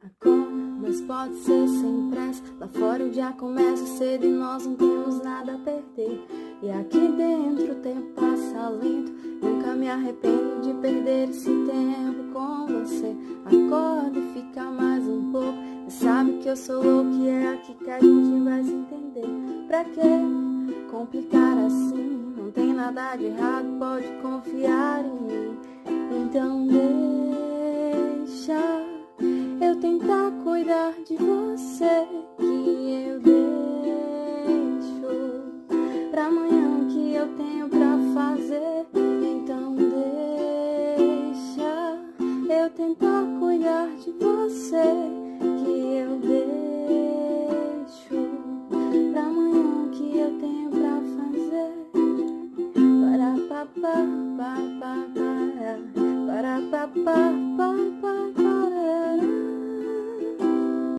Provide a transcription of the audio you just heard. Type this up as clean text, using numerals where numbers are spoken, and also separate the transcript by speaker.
Speaker 1: Acorda, mas pode ser sem pressa. Lá fora o dia começa cedo e nós não temos nada a perder. E aqui dentro o tempo passa lento. Nunca me arrependo de perder esse tempo com você. Acorda e fica mais um pouco. Você sabe que eu sou louco e é aqui que a gente vai se entender. Pra que complicar assim? Não tem nada de errado, pode confiar em mim. Então deixa eu tentar cuidar de você, que eu deixo pra amanhã que eu tenho pra fazer. Então deixa eu tentar cuidar de você, que eu deixo pra amanhã que eu tenho pra fazer. Para papá, para papá, para papá.